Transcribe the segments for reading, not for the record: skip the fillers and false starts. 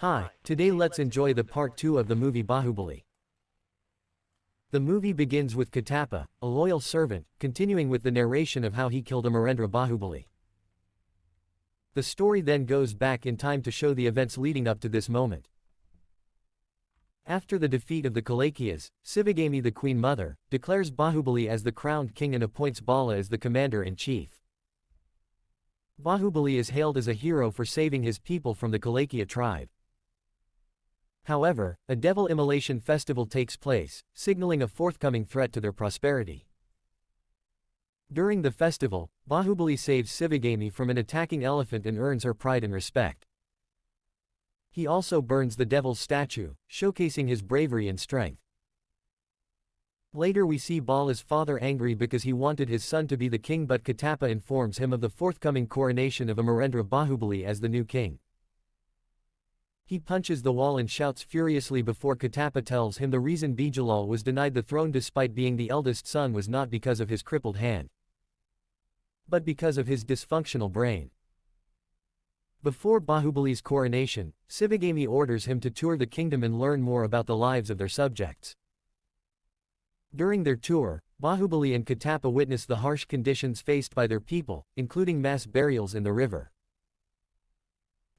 Hi, today let's enjoy the part 2 of the movie Baahubali. The movie begins with Katappa, a loyal servant, continuing with the narration of how he killed Amarendra Baahubali. The story then goes back in time to show the events leading up to this moment. After the defeat of the Kalakias, Sivagami the Queen Mother, declares Baahubali as the crowned king and appoints Bala as the commander-in-chief. Baahubali is hailed as a hero for saving his people from the Kalakia tribe. However, a devil immolation festival takes place, signaling a forthcoming threat to their prosperity. During the festival, Baahubali saves Sivagami from an attacking elephant and earns her pride and respect. He also burns the devil's statue, showcasing his bravery and strength. Later we see Bala's father angry because he wanted his son to be the king, but Katappa informs him of the forthcoming coronation of Amarendra Baahubali as the new king. He punches the wall and shouts furiously before Katappa tells him the reason Betrayal was denied the throne despite being the eldest son was not because of his crippled hand, but because of his dysfunctional brain. Before Baahubali's coronation, Sivagami orders him to tour the kingdom and learn more about the lives of their subjects. During their tour, Baahubali and Katappa witness the harsh conditions faced by their people, including mass burials in the river.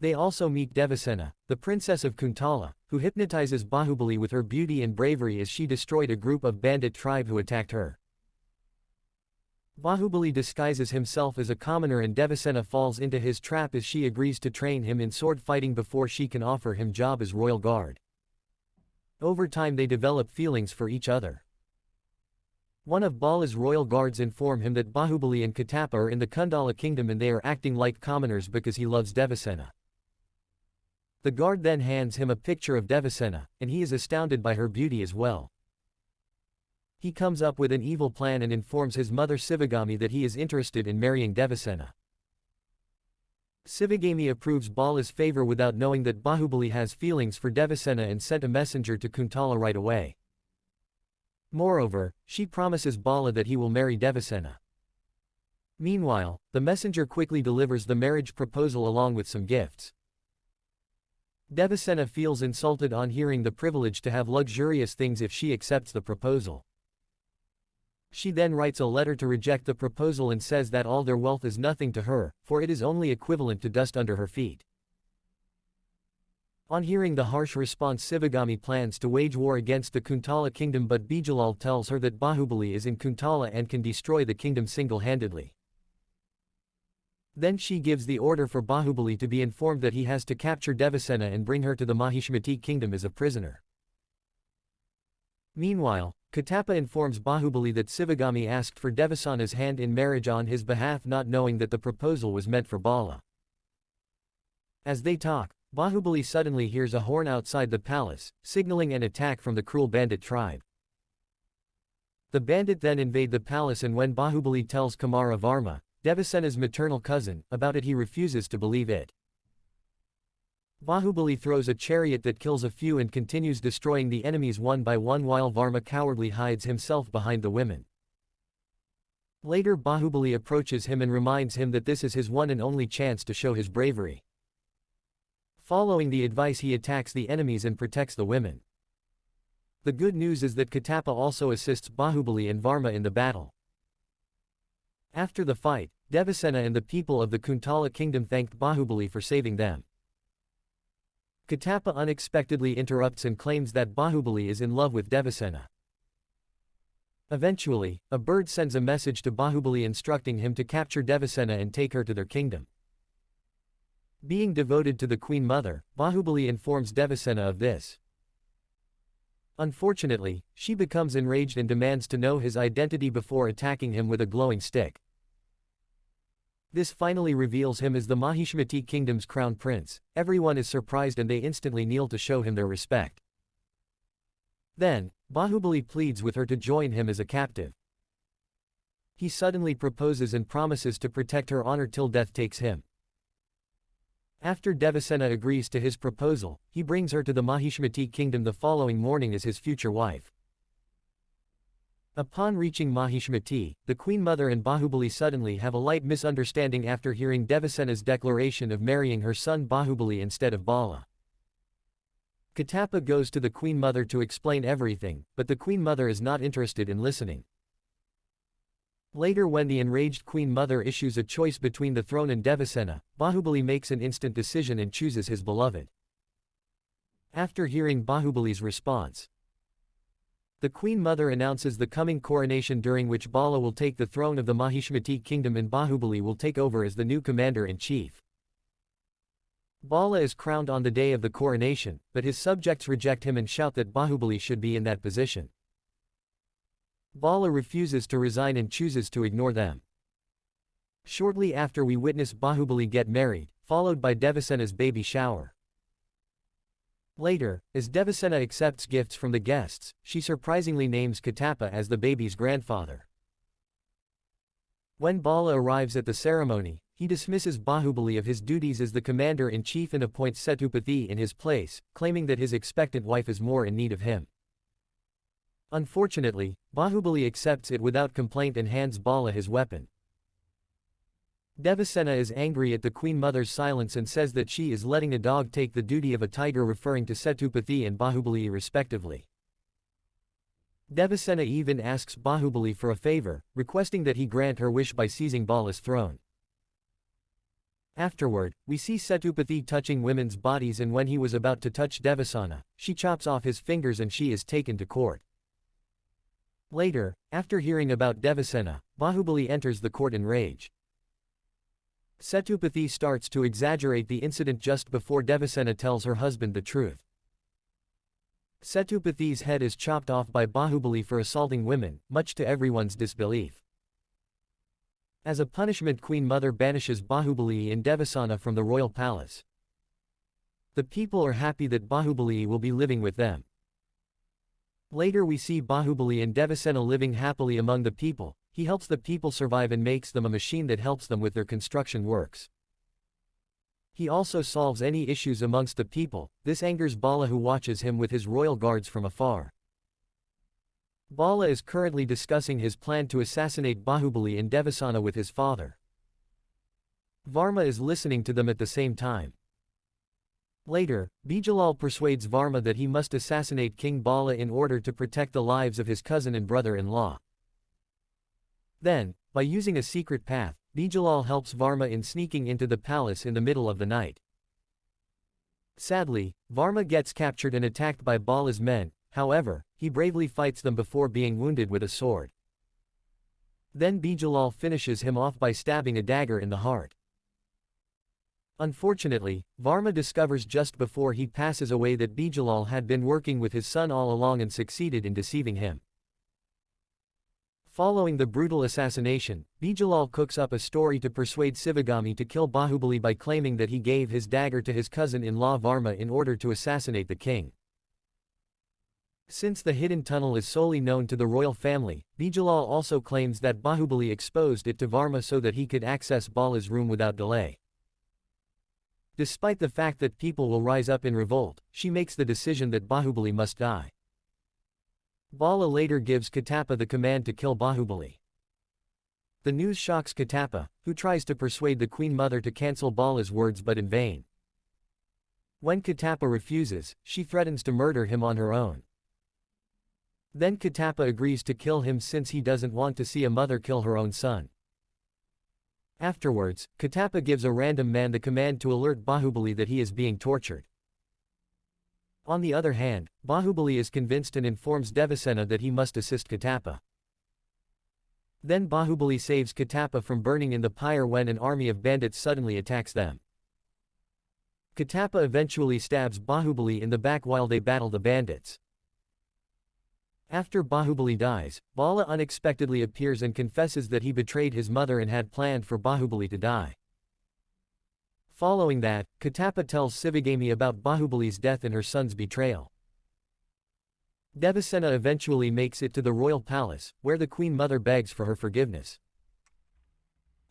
They also meet Devasena, the princess of Kuntala, who hypnotizes Baahubali with her beauty and bravery as she destroyed a group of bandit tribe who attacked her. Baahubali disguises himself as a commoner and Devasena falls into his trap as she agrees to train him in sword fighting before she can offer him job as royal guard. Over time they develop feelings for each other. One of Bala's royal guards inform him that Baahubali and Katappa are in the Kundala kingdom and they are acting like commoners because he loves Devasena. The guard then hands him a picture of Devasena, and he is astounded by her beauty as well. He comes up with an evil plan and informs his mother Sivagami that he is interested in marrying Devasena. Sivagami approves Bala's favor without knowing that Baahubali has feelings for Devasena and sent a messenger to Kuntala right away. Moreover, she promises Bala that he will marry Devasena. Meanwhile, the messenger quickly delivers the marriage proposal along with some gifts. Devasena feels insulted on hearing the privilege to have luxurious things if she accepts the proposal. She then writes a letter to reject the proposal and says that all their wealth is nothing to her, for it is only equivalent to dust under her feet. On hearing the harsh response, Sivagami plans to wage war against the Kuntala kingdom, but Betrayal tells her that Baahubali is in Kuntala and can destroy the kingdom single-handedly. Then she gives the order for Baahubali to be informed that he has to capture Devasena and bring her to the Mahishmati kingdom as a prisoner. Meanwhile, Katappa informs Baahubali that Sivagami asked for Devasena's hand in marriage on his behalf, not knowing that the proposal was meant for Bala. As they talk, Baahubali suddenly hears a horn outside the palace, signaling an attack from the cruel bandit tribe. The bandit then invade the palace, and when Baahubali tells Kumara Varma, Devasena's maternal cousin, about it, he refuses to believe it. Baahubali throws a chariot that kills a few and continues destroying the enemies one by one while Varma cowardly hides himself behind the women. Later Baahubali approaches him and reminds him that this is his one and only chance to show his bravery. Following the advice, he attacks the enemies and protects the women. The good news is that Katappa also assists Baahubali and Varma in the battle. After the fight, Devasena and the people of the Kuntala kingdom thanked Baahubali for saving them. Katappa unexpectedly interrupts and claims that Baahubali is in love with Devasena. Eventually, a bird sends a message to Baahubali instructing him to capture Devasena and take her to their kingdom. Being devoted to the Queen Mother, Baahubali informs Devasena of this. Unfortunately, she becomes enraged and demands to know his identity before attacking him with a glowing stick. This finally reveals him as the Mahishmati kingdom's crown prince. Everyone is surprised and they instantly kneel to show him their respect. Then, Baahubali pleads with her to join him as a captive. He suddenly proposes and promises to protect her honor till death takes him. After Devasena agrees to his proposal, he brings her to the Mahishmati kingdom the following morning as his future wife. Upon reaching Mahishmati, the Queen Mother and Baahubali suddenly have a light misunderstanding after hearing Devasena's declaration of marrying her son Baahubali instead of Bala. Katapa goes to the Queen Mother to explain everything, but the Queen Mother is not interested in listening. Later, when the enraged Queen Mother issues a choice between the throne and Devasena, Baahubali makes an instant decision and chooses his beloved. After hearing Baahubali's response, the Queen Mother announces the coming coronation, during which Bala will take the throne of the Mahishmati kingdom and Baahubali will take over as the new commander-in-chief. Bala is crowned on the day of the coronation, but his subjects reject him and shout that Baahubali should be in that position. Bala refuses to resign and chooses to ignore them. Shortly after, we witness Baahubali get married, followed by Devasena's baby shower. Later, as Devasena accepts gifts from the guests, she surprisingly names Katapa as the baby's grandfather. When Bala arrives at the ceremony, he dismisses Baahubali of his duties as the commander-in-chief and appoints Sethupathi in his place, claiming that his expectant wife is more in need of him. Unfortunately, Baahubali accepts it without complaint and hands Bala his weapon. Devasena is angry at the Queen Mother's silence and says that she is letting a dog take the duty of a tiger, referring to Sethupathi and Baahubali respectively. Devasena even asks Baahubali for a favor, requesting that he grant her wish by seizing Bala's throne. Afterward, we see Sethupathi touching women's bodies, and when he was about to touch Devasena, she chops off his fingers and she is taken to court. Later, after hearing about Devasena, Baahubali enters the court in rage. Sethupathi starts to exaggerate the incident just before Devasena tells her husband the truth. Setupathi's head is chopped off by Baahubali for assaulting women, much to everyone's disbelief. As a punishment, Queen Mother banishes Baahubali and Devasena from the royal palace. The people are happy that Baahubali will be living with them. Later we see Baahubali and Devasena living happily among the people. He helps the people survive and makes them a machine that helps them with their construction works. He also solves any issues amongst the people. This angers Bala, who watches him with his royal guards from afar. Bala is currently discussing his plan to assassinate Baahubali and Devasena with his father. Varma is listening to them at the same time. Later, Bijalal persuades Varma that he must assassinate King Bala in order to protect the lives of his cousin and brother-in-law. Then, by using a secret path, Bijalal helps Varma in sneaking into the palace in the middle of the night. Sadly, Varma gets captured and attacked by Bala's men. However, he bravely fights them before being wounded with a sword. Then Bijalal finishes him off by stabbing a dagger in the heart. Unfortunately, Varma discovers just before he passes away that Bijalal had been working with his son all along and succeeded in deceiving him. Following the brutal assassination, Bijalal cooks up a story to persuade Sivagami to kill Baahubali by claiming that he gave his dagger to his cousin-in-law Varma in order to assassinate the king. Since the hidden tunnel is solely known to the royal family, Bijalal also claims that Baahubali exposed it to Varma so that he could access Bala's room without delay. Despite the fact that people will rise up in revolt, she makes the decision that Baahubali must die. Bala later gives Katapa the command to kill Baahubali. The news shocks Katapa, who tries to persuade the Queen Mother to cancel Bala's words but in vain. When Katapa refuses, she threatens to murder him on her own. Then Katapa agrees to kill him since he doesn't want to see a mother kill her own son. Afterwards, Katapa gives a random man the command to alert Baahubali that he is being tortured. On the other hand, Baahubali is convinced and informs Devasena that he must assist Katapa. Then Baahubali saves Katapa from burning in the pyre when an army of bandits suddenly attacks them. Katapa eventually stabs Baahubali in the back while they battle the bandits. After Baahubali dies, Bala unexpectedly appears and confesses that he betrayed his mother and had planned for Baahubali to die. Following that, Katapa tells Sivagami about Baahubali's death and her son's betrayal. Devasena eventually makes it to the royal palace, where the Queen Mother begs for her forgiveness.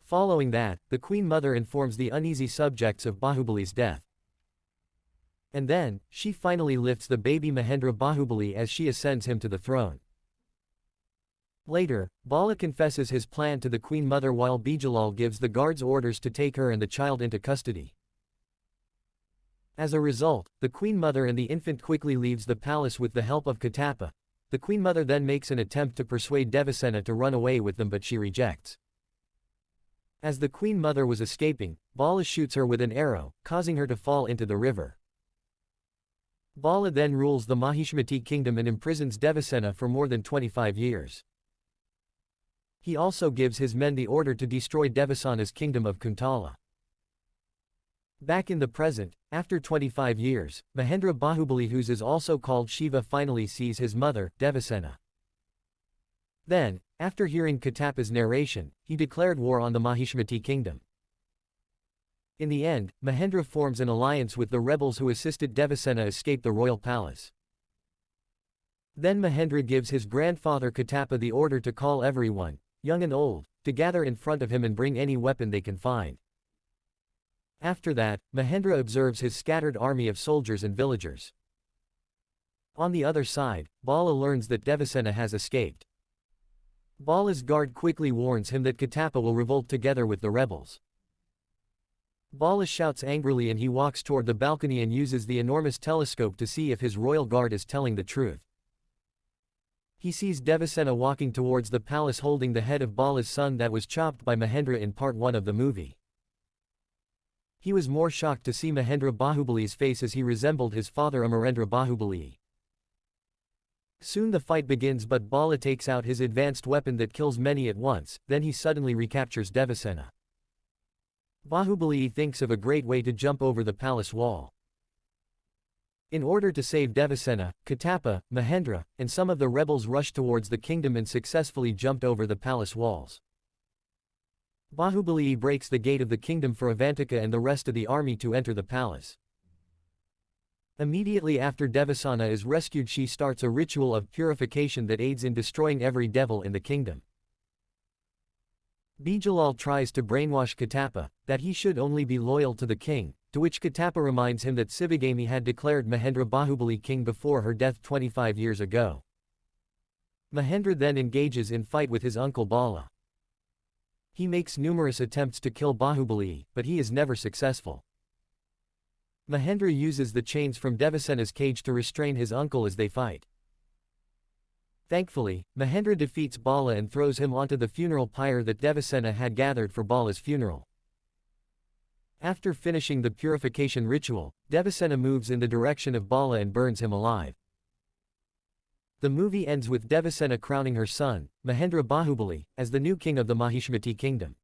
Following that, the Queen Mother informs the uneasy subjects of Baahubali's death. And then, she finally lifts the baby Mahendra Baahubali as she ascends him to the throne. Later, Bala confesses his plan to the Queen Mother while Bijalal gives the guards orders to take her and the child into custody. As a result, the Queen Mother and the infant quickly leaves the palace with the help of Katappa. The Queen Mother then makes an attempt to persuade Devasena to run away with them, but she rejects. As the Queen Mother was escaping, Bala shoots her with an arrow, causing her to fall into the river. Bala then rules the Mahishmati kingdom and imprisons Devasena for more than 25 years. He also gives his men the order to destroy Devasena's kingdom of Kuntala. Back in the present, after 25 years, Mahendra Bahubali, who is also called Shiva, finally sees his mother, Devasena. Then, after hearing Katappa's narration, he declared war on the Mahishmati kingdom. In the end, Mahendra forms an alliance with the rebels who assisted Devasena escape the royal palace. Then Mahendra gives his grandfather Katappa the order to call everyone, young and old, to gather in front of him and bring any weapon they can find. After that, Mahendra observes his scattered army of soldiers and villagers. On the other side, Bala learns that Devasena has escaped. Bala's guard quickly warns him that Katappa will revolt together with the rebels. Bala shouts angrily and he walks toward the balcony and uses the enormous telescope to see if his royal guard is telling the truth. He sees Devasena walking towards the palace holding the head of Bala's son that was chopped by Mahendra in part 1 of the movie. He was more shocked to see Mahendra Bahubali's face as he resembled his father Amarendra Bahubali. Soon the fight begins, but Bala takes out his advanced weapon that kills many at once, then he suddenly recaptures Devasena. Bahubali thinks of a great way to jump over the palace wall. In order to save Devasena, Katappa, Mahendra, and some of the rebels rushed towards the kingdom and successfully jumped over the palace walls. Bahubali breaks the gate of the kingdom for Avantika and the rest of the army to enter the palace. Immediately after Devasena is rescued, she starts a ritual of purification that aids in destroying every devil in the kingdom. Bijalal tries to brainwash Katappa, that he should only be loyal to the king, to which Katappa reminds him that Sivagami had declared Mahendra Bahubali king before her death 25 years ago. Mahendra then engages in fight with his uncle Bala. He makes numerous attempts to kill Bahubali, but he is never successful. Mahendra uses the chains from Devasena's cage to restrain his uncle as they fight. Thankfully, Mahendra defeats Bala and throws him onto the funeral pyre that Devasena had gathered for Bala's funeral. After finishing the purification ritual, Devasena moves in the direction of Bala and burns him alive. The movie ends with Devasena crowning her son, Mahendra Bahubali, as the new king of the Mahishmati kingdom.